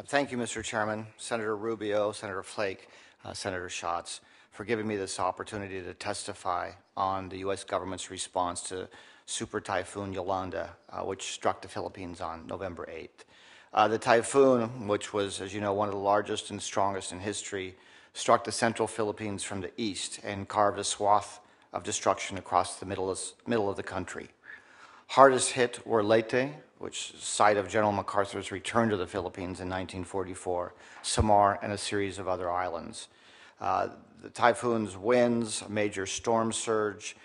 Thank you, Mr. Chairman, Senator Rubio, Senator Flake, Senator Schatz, for giving me this opportunity to testify on the U.S. government's response to Super Typhoon Yolanda, which struck the Philippines on November 8th. The typhoon, which was, as you know, one of the largest and strongest in history, struck the central Philippines from the east and carved a swath of destruction across the middle of the country. Hardest hit were Leyte, which is the site of General MacArthur's return to the Philippines in 1944, Samar, and a series of other islands. The typhoon's winds, a major storm surge,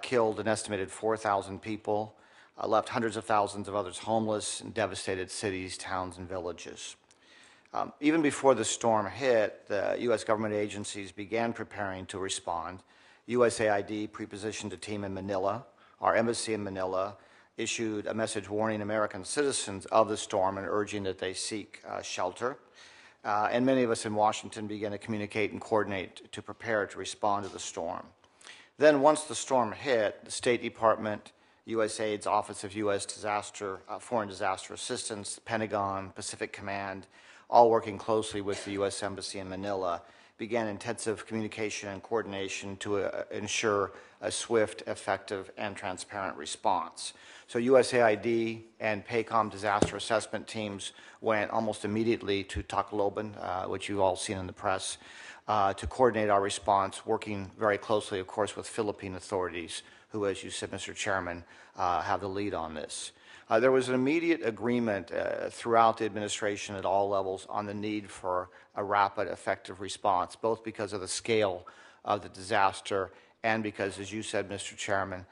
killed an estimated 4,000 people, left hundreds of thousands of others homeless, and devastated cities, towns, and villages. Even before the storm hit, the U.S. government agencies began preparing to respond. USAID prepositioned a team in Manila. Our embassy in Manila issued a message warning American citizens of the storm and urging that they seek shelter. And many of us in Washington began to communicate and coordinate to prepare to respond to the storm. Then once the storm hit, the State Department, USAID's Office of U.S. Foreign Disaster Assistance, the Pentagon, Pacific Command, all working closely with the U.S. Embassy in Manila, began intensive communication and coordination to ensure a swift, effective, and transparent response. So USAID and PACOM disaster assessment teams went almost immediately to Tacloban, which you've all seen in the press, to coordinate our response, working very closely, of course, with Philippine authorities, who, as you said, Mr. Chairman, have the lead on this. There was an immediate agreement throughout the administration at all levels on the need for a rapid, effective response, both because of the scale of the disaster and because, as you said, Mr. Chairman,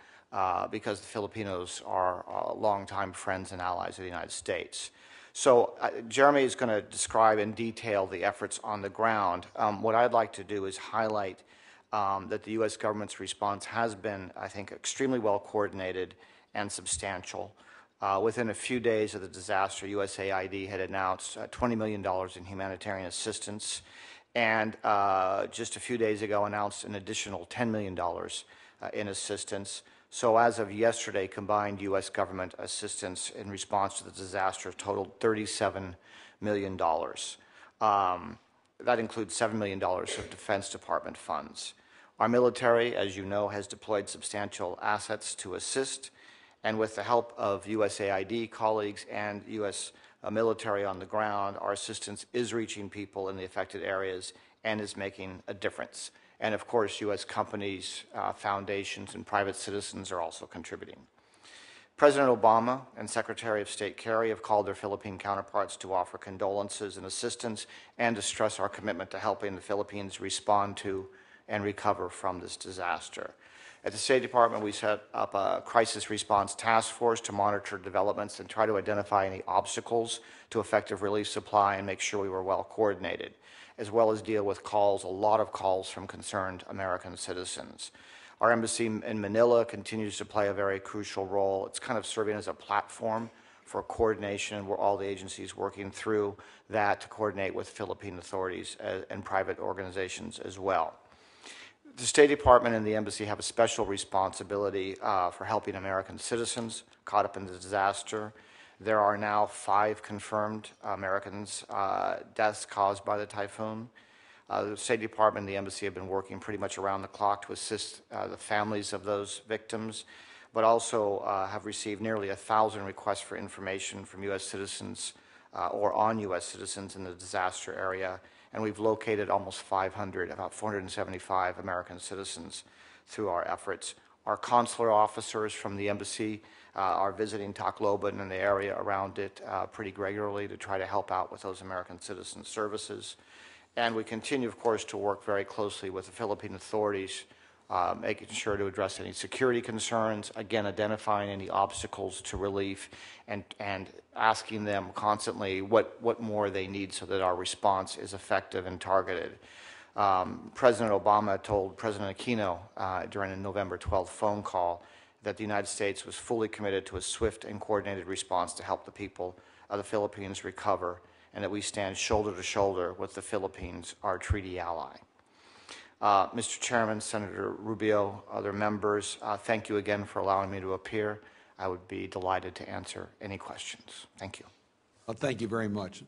because the Filipinos are longtime friends and allies of the United States. So Jeremy is going to describe in detail the efforts on the ground. What I'd like to do is highlight that the U.S. government's response has been, I think, extremely well coordinated and substantial. Within a few days of the disaster, USAID had announced $20 million in humanitarian assistance, and just a few days ago announced an additional $10 million in assistance. So as of yesterday, combined U.S. government assistance in response to the disaster totaled $37 million. That includes $7 million of Defense Department funds. Our military, as you know, has deployed substantial assets to assist, and with the help of USAID colleagues and U.S. military on the ground, our assistance is reaching people in the affected areas and is making a difference. And of course, U.S. companies, foundations, and private citizens are also contributing. President Obama and Secretary of State Kerry have called their Philippine counterparts to offer condolences and assistance and to stress our commitment to helping the Philippines respond to and recover from this disaster. At the State Department, we set up a crisis response task force to monitor developments and try to identify any obstacles to effective relief supply and make sure we were well coordinated, as well as deal with calls, a lot of calls from concerned American citizens. Our embassy in Manila continues to play a very crucial role. It's kind of serving as a platform for coordination where all the agencies working through that to coordinate with Philippine authorities and private organizations as well. The State Department and the embassy have a special responsibility for helping American citizens caught up in the disaster. There are now 5 confirmed Americans' deaths caused by the typhoon. The State Department and the embassy have been working pretty much around the clock to assist the families of those victims, but also have received nearly 1,000 requests for information from U.S. citizens or on U.S. citizens in the disaster area. And we've located almost 500, about 475 American citizens through our efforts. Our consular officers from the embassy are visiting Tacloban and the area around it pretty regularly to try to help out with those American citizen services. And we continue, of course, to work very closely with the Philippine authorities, making sure to address any security concerns, again, identifying any obstacles to relief, and asking them constantly what more they need so that our response is effective and targeted. President Obama told President Aquino during a November 12th phone call that the United States was fully committed to a swift and coordinated response to help the people of the Philippines recover, and that we stand shoulder to shoulder with the Philippines, our treaty ally. Mr. Chairman, Senator Rubio, other members, thank you again for allowing me to appear. I would be delighted to answer any questions. Thank you. Thank you very much.